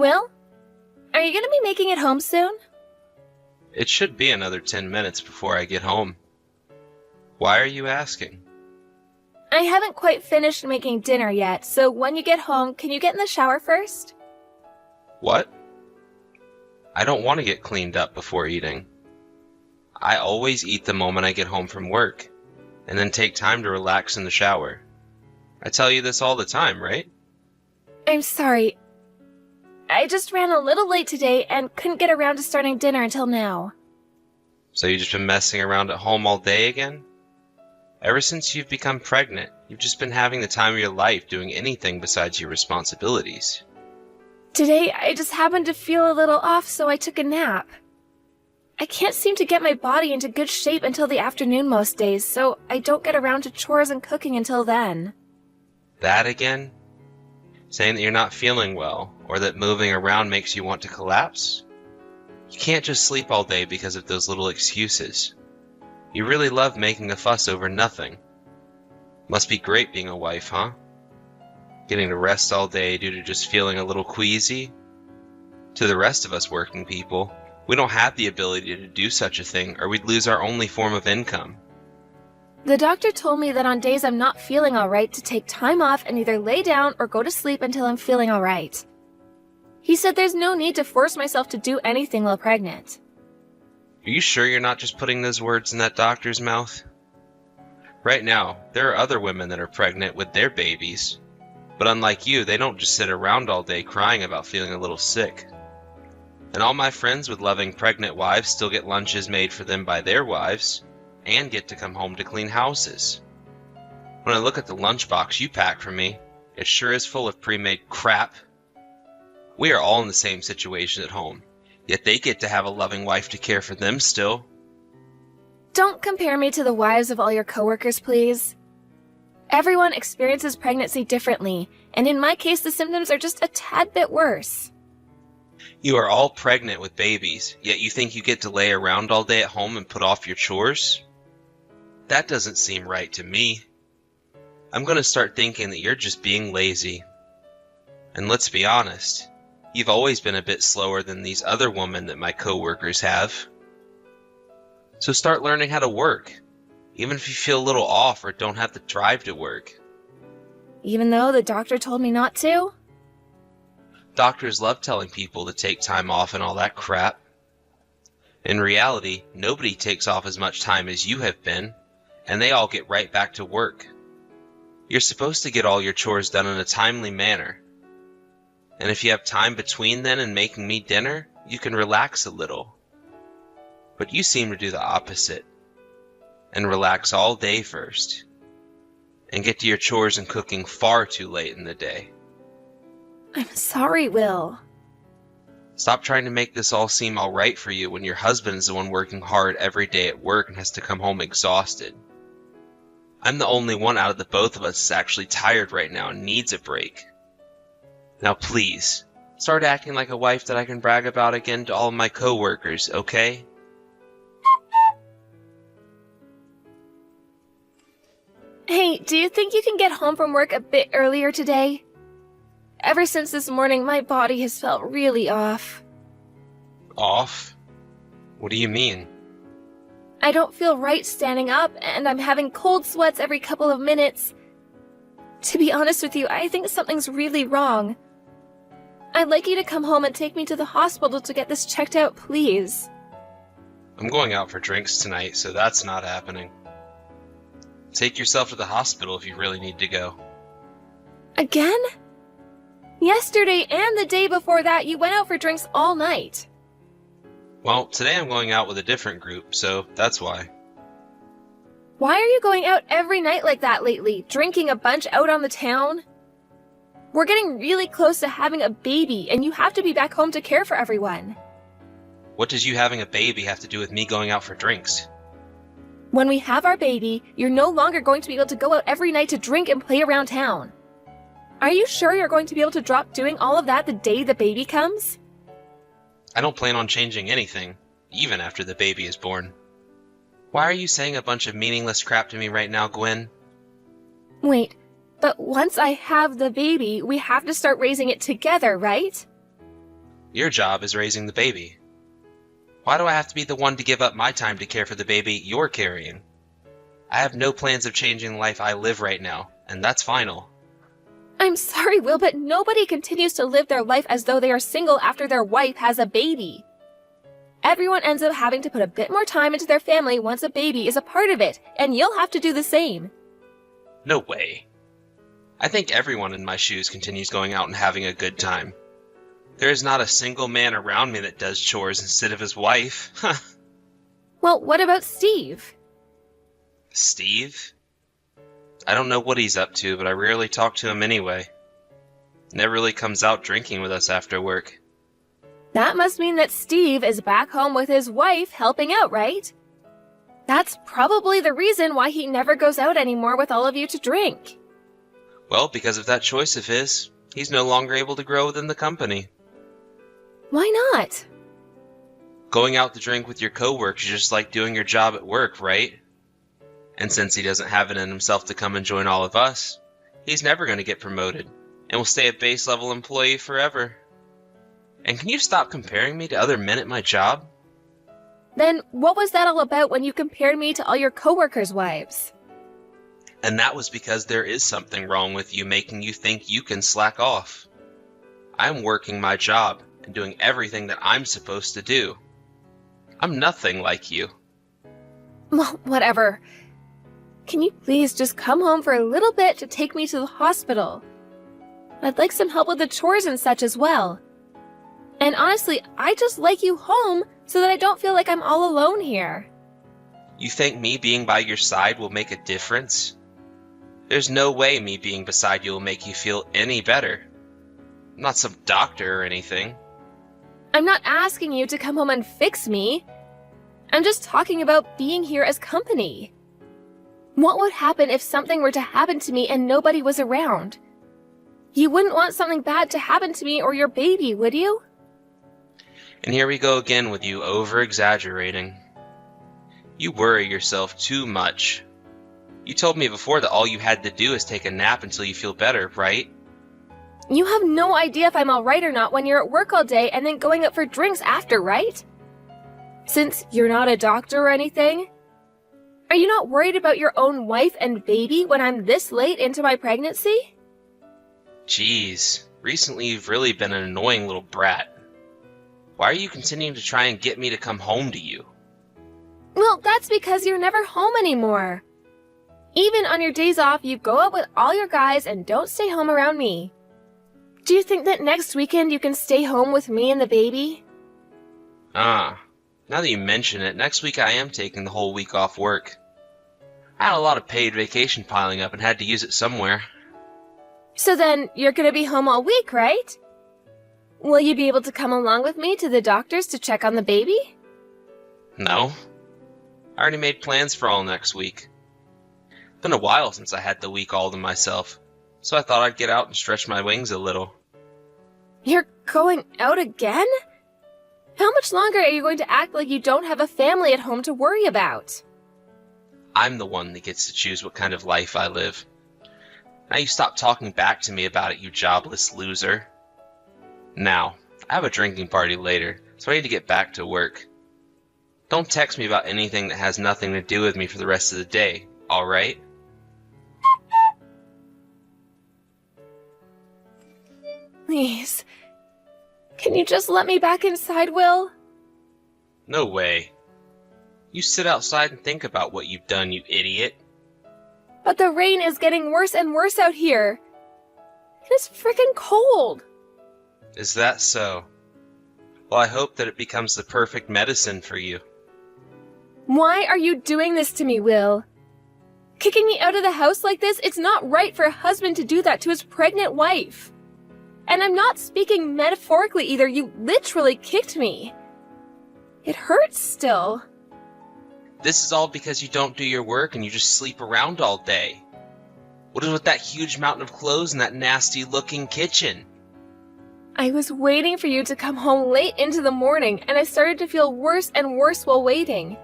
Will, are you going to be making it home soon? It should be another 10 minutes before I get home. Why are you asking? I haven't quite finished making dinner yet, so when you get home, can you get in the shower first? What? I don't want to get cleaned up before eating. I always eat the moment I get home from work, and then take time to relax in the shower. I tell you this all the time, right? I'm sorry. I just ran a little late today and couldn't get around to starting dinner until now. So you've just been messing around at home all day again? Ever since you've become pregnant, you've just been having the time of your life doing anything besides your responsibilities. Today, I just happened to feel a little off, so I took a nap. I can't seem to get my body into good shape until the afternoon most days, so I don't get around to chores and cooking until then. That again? Saying that you're not feeling well, or that moving around makes you want to collapse? You can't just sleep all day because of those little excuses. You really love making a fuss over nothing. Must be great being a wife, huh? Getting to rest all day due to just feeling a little queasy? To the rest of us working people, we don't have the ability to do such a thing, or we'd lose our only form of income. The doctor told me that on days I'm not feeling alright to take time off and either lay down or go to sleep until I'm feeling alright. He said there's no need to force myself to do anything while pregnant. Are you sure you're not just putting those words in that doctor's mouth? Right now, there are other women that are pregnant with their babies. But unlike you, they don't just sit around all day crying about feeling a little sick. And all my friends with loving pregnant wives still get lunches made for them by their wives, and get to come home to clean houses. When I look at the lunchbox you pack for me, it sure is full of pre-made crap. We are all in the same situation at home, yet they get to have a loving wife to care for them still. Don't compare me to the wives of all your coworkers, please. Everyone experiences pregnancy differently, and in my case the symptoms are just a tad bit worse. You are all pregnant with babies, yet you think you get to lay around all day at home and put off your chores? That doesn't seem right to me. I'm going to start thinking that you're just being lazy. And let's be honest, you've always been a bit slower than these other women that my coworkers have. So start learning how to work, even if you feel a little off or don't have the drive to work. Even though the doctor told me not to? Doctors love telling people to take time off and all that crap. In reality, nobody takes off as much time as you have been, and they all get right back to work. You're supposed to get all your chores done in a timely manner. And if you have time between then and making me dinner, you can relax a little. But you seem to do the opposite, and relax all day first, and get to your chores and cooking far too late in the day. I'm sorry, Will. Stop trying to make this all seem alright for you when your husband is the one working hard every day at work and has to come home exhausted. I'm the only one out of the both of us that's actually tired right now and needs a break. Now please, start acting like a wife that I can brag about again to all of my coworkers, okay? Hey, do you think you can get home from work a bit earlier today? Ever since this morning, my body has felt really off. Off? What do you mean? I don't feel right standing up, and I'm having cold sweats every couple of minutes. To be honest with you, I think something's really wrong. I'd like you to come home and take me to the hospital to get this checked out, please. I'm going out for drinks tonight, so that's not happening. Take yourself to the hospital if you really need to go. Again? Yesterday and the day before that, you went out for drinks all night. Well, today I'm going out with a different group, so that's why. Why are you going out every night like that lately, drinking a bunch out on the town? We're getting really close to having a baby, and you have to be back home to care for everyone. What does you having a baby have to do with me going out for drinks? When we have our baby, you're no longer going to be able to go out every night to drink and play around town. Are you sure you're going to be able to drop doing all of that the day the baby comes? I don't plan on changing anything, even after the baby is born. Why are you saying a bunch of meaningless crap to me right now, Gwen? Wait, but once I have the baby, we have to start raising it together, right? Your job is raising the baby. Why do I have to be the one to give up my time to care for the baby you're carrying? I have no plans of changing the life I live right now, and that's final. I'm sorry, Will, but nobody continues to live their life as though they are single after their wife has a baby. Everyone ends up having to put a bit more time into their family once a baby is a part of it, and you'll have to do the same. No way. I think everyone in my shoes continues going out and having a good time. There is not a single man around me that does chores instead of his wife. Well, what about Steve? Steve? I don't know what he's up to, but I rarely talk to him anyway. Never really comes out drinking with us after work. That must mean that Steve is back home with his wife helping out, right? That's probably the reason why he never goes out anymore with all of you to drink. Well, because of that choice of his, he's no longer able to grow within the company. Why not? Going out to drink with your coworkers is just like doing your job at work, right? And since he doesn't have it in himself to come and join all of us, he's never going to get promoted, and will stay a base level employee forever. And can you stop comparing me to other men at my job? Then what was that all about when you compared me to all your coworkers' wives? And that was because there is something wrong with you making you think you can slack off. I'm working my job and doing everything that I'm supposed to do. I'm nothing like you. Well, whatever. Can you please just come home for a little bit to take me to the hospital? I'd like some help with the chores and such as well. And honestly, I just like you home so that I don't feel like I'm all alone here. You think me being by your side will make a difference? There's no way me being beside you will make you feel any better. I'm not some doctor or anything. I'm not asking you to come home and fix me. I'm just talking about being here as company. What would happen if something were to happen to me and nobody was around? You wouldn't want something bad to happen to me or your baby, would you? And here we go again with you over-exaggerating. You worry yourself too much. You told me before that all you had to do is take a nap until you feel better, right? You have no idea if I'm alright or not when you're at work all day and then going out for drinks after, right? Since you're not a doctor or anything? Are you not worried about your own wife and baby when I'm this late into my pregnancy? Jeez, recently you've really been an annoying little brat. Why are you continuing to try and get me to come home to you? Well, that's because you're never home anymore. Even on your days off, you go out with all your guys and don't stay home around me. Do you think that next weekend you can stay home with me and the baby? Now that you mention it, next week I am taking the whole week off work. I had a lot of paid vacation piling up and had to use it somewhere. So then, you're gonna be home all week, right? Will you be able to come along with me to the doctor's to check on the baby? No. I already made plans for all next week. It's been a while since I had the week all to myself, so I thought I'd get out and stretch my wings a little. You're going out again? How much longer are you going to act like you don't have a family at home to worry about? I'm the one that gets to choose what kind of life I live. Now you stop talking back to me about it, you jobless loser. Now, I have a drinking party later, so I need to get back to work. Don't text me about anything that has nothing to do with me for the rest of the day, alright? Please. Can you just let me back inside, Will? No way. You sit outside and think about what you've done, you idiot. But the rain is getting worse and worse out here. It is frickin' cold. Is that so? Well, I hope that it becomes the perfect medicine for you. Why are you doing this to me, Will? Kicking me out of the house like this, it's not right for a husband to do that to his pregnant wife. And I'm not speaking metaphorically either, you literally kicked me. It hurts still. This is all because you don't do your work and you just sleep around all day. What is with that huge mountain of clothes and that nasty-looking kitchen? I was waiting for you to come home late into the morning, and I started to feel worse and worse while waiting.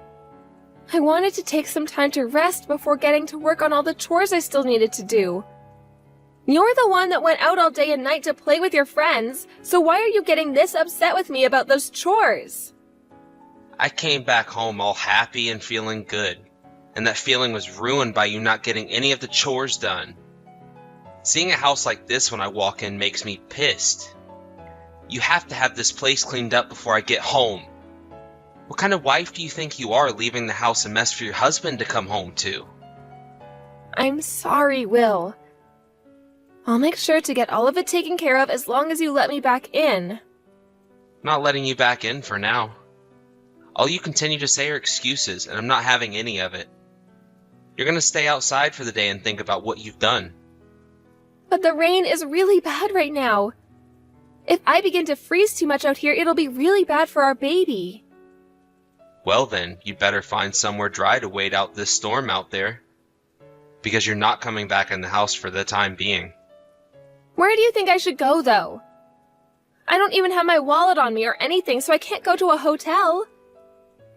I wanted to take some time to rest before getting to work on all the chores I still needed to do. You're the one that went out all day and night to play with your friends, so why are you getting this upset with me about those chores? I came back home all happy and feeling good, and that feeling was ruined by you not getting any of the chores done. Seeing a house like this when I walk in makes me pissed. You have to have this place cleaned up before I get home. What kind of wife do you think you are, leaving the house a mess for your husband to come home to? I'm sorry, Will. I'll make sure to get all of it taken care of as long as you let me back in. Not letting you back in for now. All you continue to say are excuses, and I'm not having any of it. You're gonna stay outside for the day and think about what you've done. But the rain is really bad right now. If I begin to freeze too much out here, it'll be really bad for our baby. Well then, you'd better find somewhere dry to wait out this storm out there. Because you're not coming back in the house for the time being. Where do you think I should go, though? I don't even have my wallet on me or anything, so I can't go to a hotel.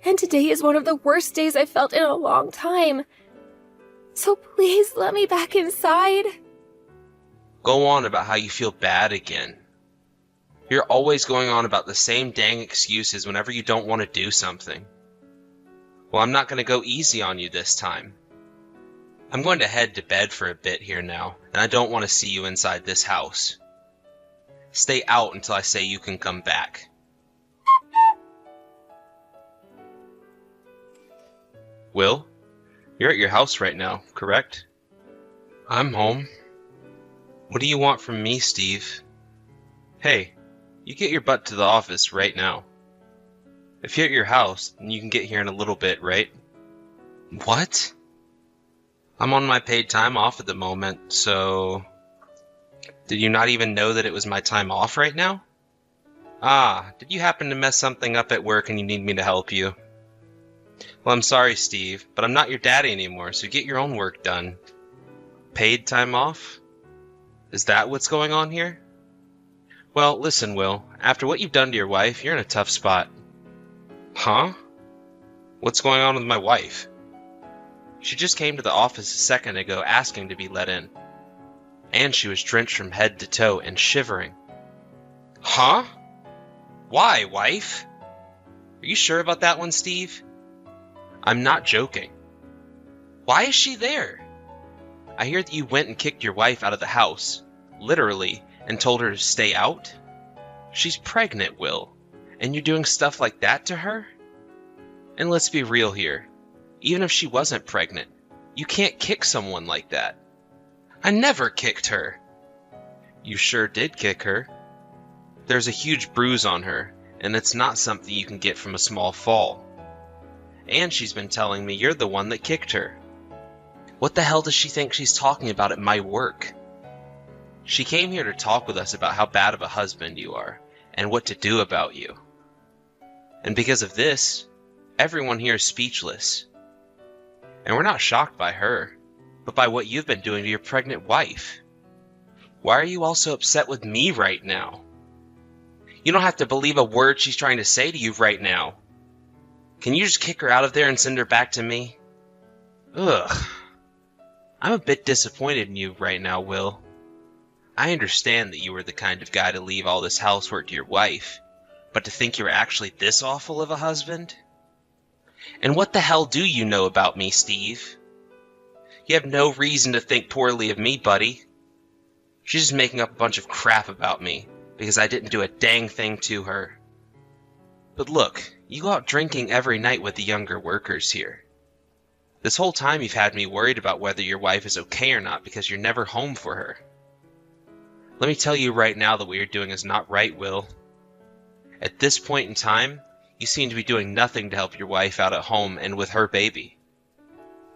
And today is one of the worst days I've felt in a long time. So please let me back inside. Go on about how you feel bad again. You're always going on about the same dang excuses whenever you don't want to do something. Well, I'm not going to go easy on you this time. I'm going to head to bed for a bit here now, and I don't want to see you inside this house. Stay out until I say you can come back. Will, you're at your house right now, correct? I'm home. What do you want from me, Steve? Hey, you get your butt to the office right now. If you're at your house, then you can get here in a little bit, right? What? I'm on my paid time off at the moment, so... Did you not even know that it was my time off right now? Ah, did you happen to mess something up at work and you need me to help you? Well, I'm sorry, Steve, but I'm not your daddy anymore, so get your own work done. Paid time off? Is that what's going on here? Well, listen, Will, after what you've done to your wife, you're in a tough spot. Huh? What's going on with my wife? She just came to the office a second ago asking to be let in. And she was drenched from head to toe and shivering. Huh? Why, wife? Are you sure about that one, Steve? I'm not joking. Why is she there? I hear that you went and kicked your wife out of the house, literally, and told her to stay out? She's pregnant, Will, and you're doing stuff like that to her? And let's be real here. Even if she wasn't pregnant, you can't kick someone like that. I never kicked her. You sure did kick her. There's a huge bruise on her, and it's not something you can get from a small fall. And she's been telling me you're the one that kicked her. What the hell does she think she's talking about at my work? She came here to talk with us about how bad of a husband you are, and what to do about you. And because of this, everyone here is speechless. And we're not shocked by her, but by what you've been doing to your pregnant wife. Why are you all so upset with me right now? You don't have to believe a word she's trying to say to you right now. Can you just kick her out of there and send her back to me? Ugh. I'm a bit disappointed in you right now, Will. I understand that you were the kind of guy to leave all this housework to your wife, but to think you were actually this awful of a husband? And what the hell do you know about me, Steve? You have no reason to think poorly of me, buddy. She's just making up a bunch of crap about me, because I didn't do a dang thing to her. But look, you go out drinking every night with the younger workers here. This whole time you've had me worried about whether your wife is okay or not because you're never home for her. Let me tell you right now that what you're doing is not right, Will. At this point in time, you seem to be doing nothing to help your wife out at home and with her baby.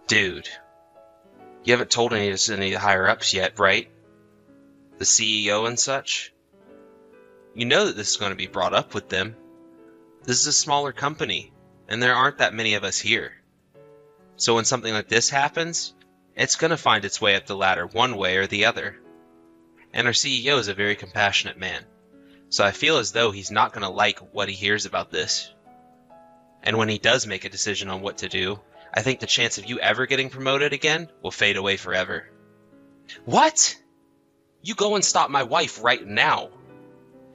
Dude, you haven't told any of the higher-ups yet, right? The CEO and such? You know that this is going to be brought up with them. This is a smaller company, and there aren't that many of us here. So when something like this happens, it's going to find its way up the ladder one way or the other. And our CEO is a very compassionate man, so I feel as though he's not going to like what he hears about this. And when he does make a decision on what to do, I think the chance of you ever getting promoted again will fade away forever. What? You go and stop my wife right now.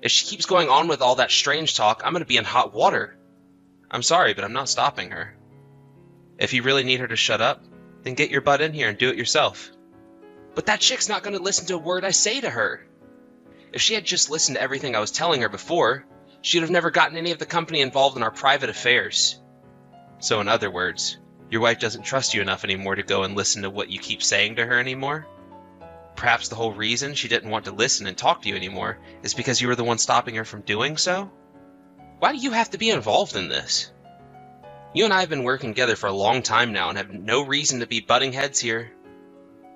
If she keeps going on with all that strange talk, I'm going to be in hot water. I'm sorry, but I'm not stopping her. If you really need her to shut up, then get your butt in here and do it yourself. But that chick's not going to listen to a word I say to her. If she had just listened to everything I was telling her before, she'd have never gotten any of the company involved in our private affairs. So in other words, your wife doesn't trust you enough anymore to go and listen to what you keep saying to her anymore? Perhaps the whole reason she didn't want to listen and talk to you anymore is because you were the one stopping her from doing so? Why do you have to be involved in this? You and I have been working together for a long time now and have no reason to be butting heads here.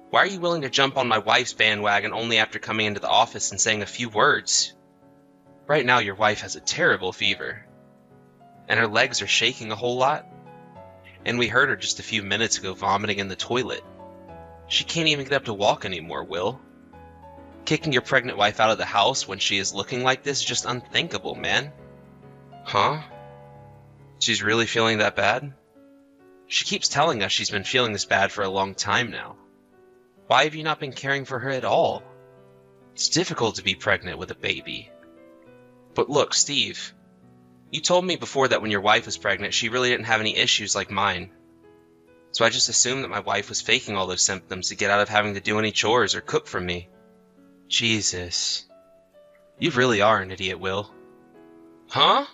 Why are you willing to jump on my wife's bandwagon only after coming into the office and saying a few words? Right now your wife has a terrible fever, and her legs are shaking a whole lot. And we heard her just a few minutes ago vomiting in the toilet. She can't even get up to walk anymore, Will. Kicking your pregnant wife out of the house when she is looking like this is just unthinkable, man. Huh? She's really feeling that bad? She keeps telling us she's been feeling this bad for a long time now. Why have you not been caring for her at all? It's difficult to be pregnant with a baby. But look, Steve, you told me before that when your wife was pregnant, she really didn't have any issues like mine. So I just assumed that my wife was faking all those symptoms to get out of having to do any chores or cook for me. Jesus. You really are an idiot, Will. Huh?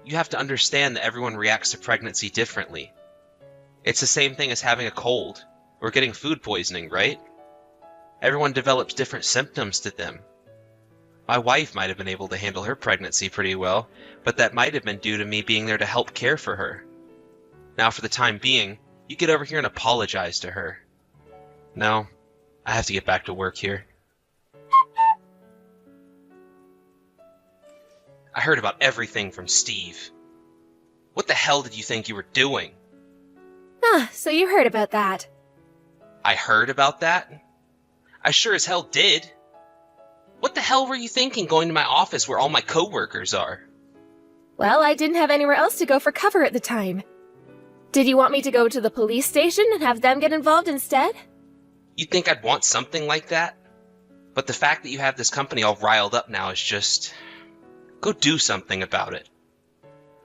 You have to understand that everyone reacts to pregnancy differently. It's the same thing as having a cold or getting food poisoning, right? Everyone develops different symptoms to them. My wife might have been able to handle her pregnancy pretty well, but that might have been due to me being there to help care for her. Now, for the time being, you get over here and apologize to her. No, I have to get back to work here. I heard about everything from Steve. What the hell did you think you were doing? So you heard about that. I heard about that? I sure as hell did. What the hell were you thinking going to my office where all my coworkers are? Well, I didn't have anywhere else to go for cover at the time. Did you want me to go to the police station and have them get involved instead? You'd think I'd want something like that? But the fact that you have this company all riled up now is just... Go do something about it.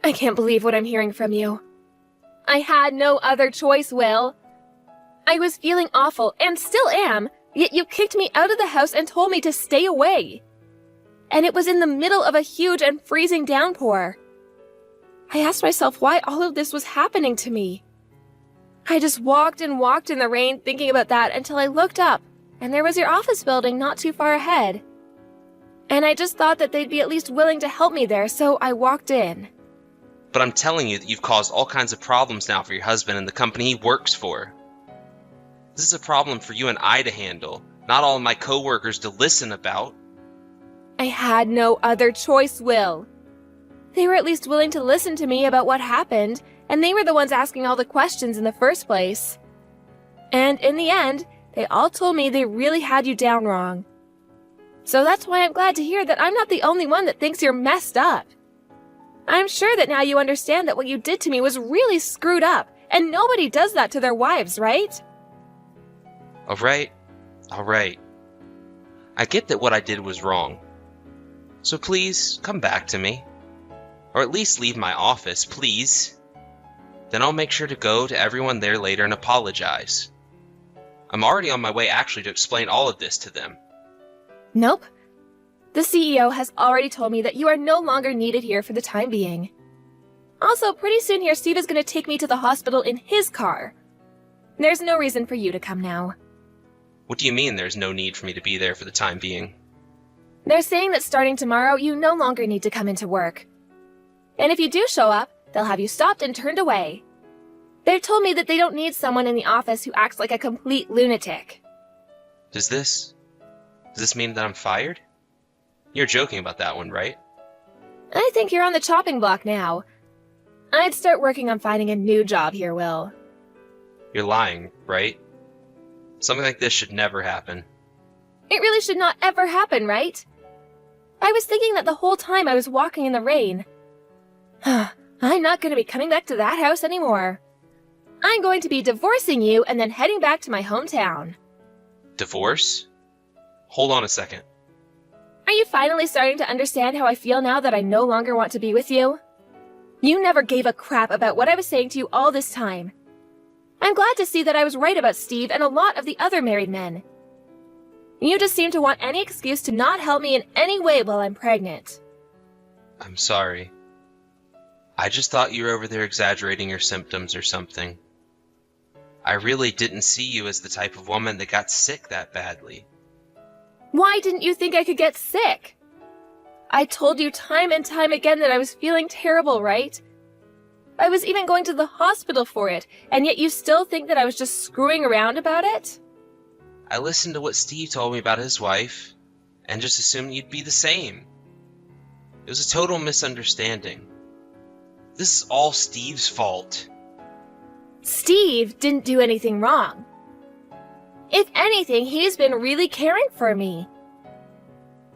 I can't believe what I'm hearing from you. I had no other choice, Will. I was feeling awful, and still am, yet you kicked me out of the house and told me to stay away. And it was in the middle of a huge and freezing downpour. I asked myself why all of this was happening to me. I just walked and walked in the rain thinking about that until I looked up, and there was your office building not too far ahead. And I just thought that they'd be at least willing to help me there, so I walked in. But I'm telling you that you've caused all kinds of problems now for your husband and the company he works for. This is a problem for you and I to handle, not all of my coworkers to listen about. I had no other choice, Will. They were at least willing to listen to me about what happened, and they were the ones asking all the questions in the first place. And in the end, they all told me they really had you down wrong. So that's why I'm glad to hear that I'm not the only one that thinks you're messed up. I'm sure that now you understand that what you did to me was really screwed up, and nobody does that to their wives, right? All right. I get that what I did was wrong. So please, come back to me. Or at least leave my office, please. Then I'll make sure to go to everyone there later and apologize. I'm already on my way actually to explain all of this to them. Nope. The CEO has already told me that you are no longer needed here for the time being. Also, pretty soon here, Steve is going to take me to the hospital in his car. There's no reason for you to come now. What do you mean there's no need for me to be there for the time being? They're saying that starting tomorrow, you no longer need to come into work. And if you do show up, they'll have you stopped and turned away. They've told me that they don't need someone in the office who acts like a complete lunatic. Does this mean that I'm fired? You're joking about that one, right? I think you're on the chopping block now. I'd start working on finding a new job here, Will. You're lying, right? Something like this should never happen. It really should not ever happen, right? I was thinking that the whole time I was walking in the rain. I'm not going to be coming back to that house anymore. I'm going to be divorcing you and then heading back to my hometown. Divorce? Hold on a second. Are you finally starting to understand how I feel now that I no longer want to be with you? You never gave a crap about what I was saying to you all this time. I'm glad to see that I was right about Steve and a lot of the other married men. You just seem to want any excuse to not help me in any way while I'm pregnant. I'm sorry. I just thought you were over there exaggerating your symptoms or something. I really didn't see you as the type of woman that got sick that badly. Why didn't you think I could get sick? I told you time and time again that I was feeling terrible, right? I was even going to the hospital for it, and yet you still think that I was just screwing around about it? I listened to what Steve told me about his wife, and just assumed you'd be the same. It was a total misunderstanding. This is all Steve's fault. Steve didn't do anything wrong. If anything, he's been really caring for me.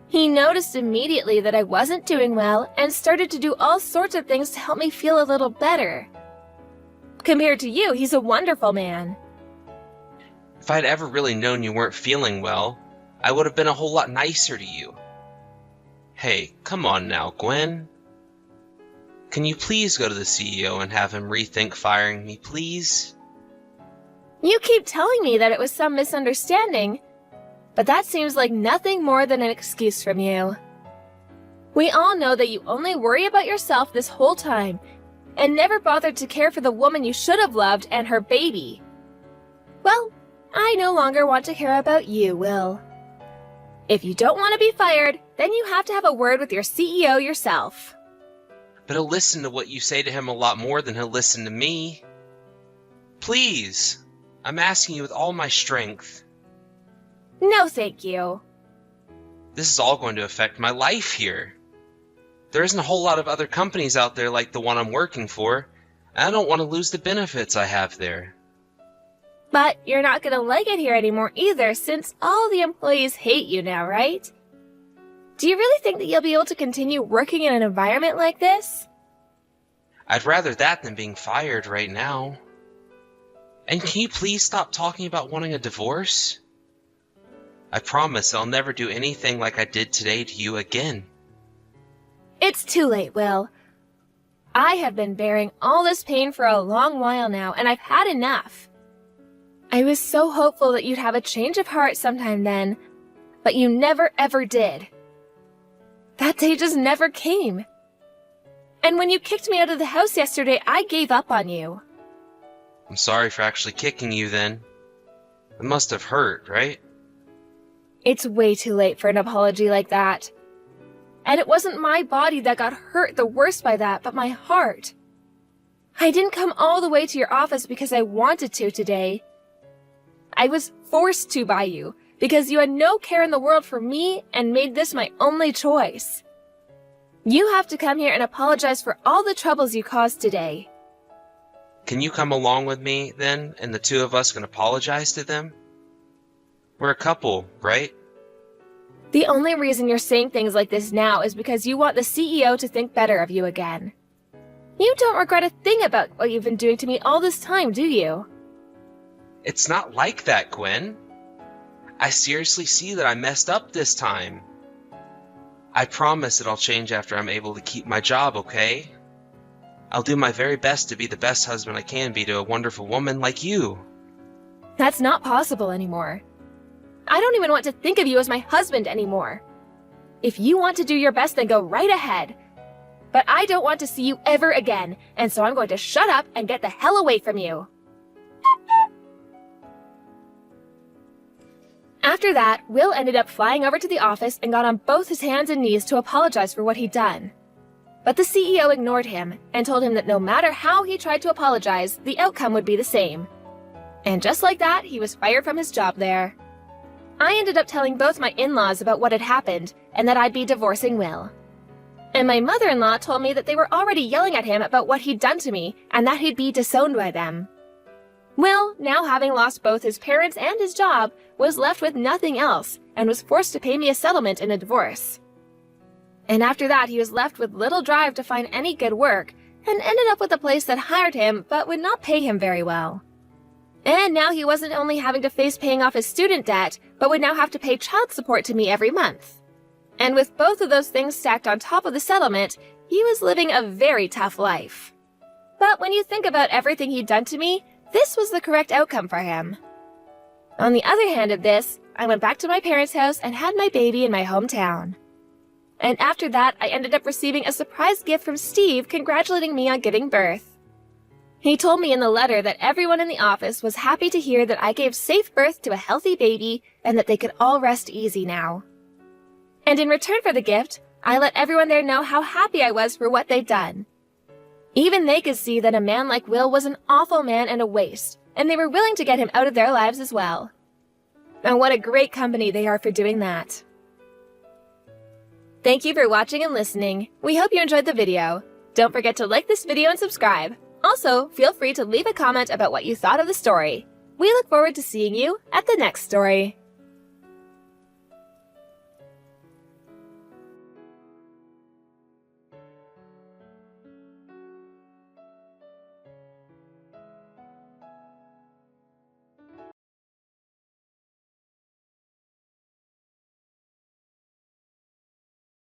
He noticed immediately that I wasn't doing well and started to do all sorts of things to help me feel a little better. Compared to you, he's a wonderful man. If I'd ever really known you weren't feeling well, I would have been a whole lot nicer to you. Hey, come on now, Gwen. Can you please go to the CEO and have him rethink firing me, please? You keep telling me that it was some misunderstanding, but that seems like nothing more than an excuse from you. We all know that you only worry about yourself this whole time and never bothered to care for the woman you should have loved and her baby. Well, I no longer want to care about you, Will. If you don't want to be fired, then you have to have a word with your CEO yourself. But he'll listen to what you say to him a lot more than he'll listen to me. Please, I'm asking you with all my strength. No, thank you. This is all going to affect my life here. There isn't a whole lot of other companies out there like the one I'm working for, and I don't want to lose the benefits I have there. But you're not going to like it here anymore either, since all the employees hate you now, right? Do you really think that you'll be able to continue working in an environment like this? I'd rather that than being fired right now. And can you please stop talking about wanting a divorce? I promise I'll never do anything like I did today to you again. It's too late, Will. I have been bearing all this pain for a long while now, and I've had enough. I was so hopeful that you'd have a change of heart sometime then, but you never ever did. That day just never came. And when you kicked me out of the house yesterday, I gave up on you. I'm sorry for actually kicking you then. It must have hurt, right? It's way too late for an apology like that. And it wasn't my body that got hurt the worst by that, but my heart. I didn't come all the way to your office because I wanted to today. I was forced to by you, because you had no care in the world for me and made this my only choice. You have to come here and apologize for all the troubles you caused today. Can you come along with me, then, and the two of us can apologize to them? We're a couple, right? The only reason you're saying things like this now is because you want the CEO to think better of you again. You don't regret a thing about what you've been doing to me all this time, do you? It's not like that, Gwen. I seriously see that I messed up this time. I promise that I'll change after I'm able to keep my job, okay? I'll do my very best to be the best husband I can be to a wonderful woman like you. That's not possible anymore. I don't even want to think of you as my husband anymore. If you want to do your best, then go right ahead. But I don't want to see you ever again, and so I'm going to shut up and get the hell away from you. After that, Will ended up flying over to the office and got on both his hands and knees to apologize for what he'd done. But the CEO ignored him and told him that no matter how he tried to apologize, the outcome would be the same. And just like that, he was fired from his job there. I ended up telling both my in-laws about what had happened and that I'd be divorcing Will. And my mother-in-law told me that they were already yelling at him about what he'd done to me and that he'd be disowned by them. Will, now having lost both his parents and his job, was left with nothing else and was forced to pay me a settlement in a divorce. And after that, he was left with little drive to find any good work and ended up with a place that hired him but would not pay him very well. And now he wasn't only having to face paying off his student debt, but would now have to pay child support to me every month. And with both of those things stacked on top of the settlement, he was living a very tough life. But when you think about everything he'd done to me, this was the correct outcome for him. On the other hand of this, I went back to my parents' house and had my baby in my hometown. And after that, I ended up receiving a surprise gift from Steve congratulating me on giving birth. He told me in the letter that everyone in the office was happy to hear that I gave safe birth to a healthy baby and that they could all rest easy now. And in return for the gift, I let everyone there know how happy I was for what they'd done. Even they could see that a man like Will was an awful man and a waste, and they were willing to get him out of their lives as well. And what a great company they are for doing that. Thank you for watching and listening. We hope you enjoyed the video. Don't forget to like this video and subscribe. Also, feel free to leave a comment about what you thought of the story. We look forward to seeing you at the next story.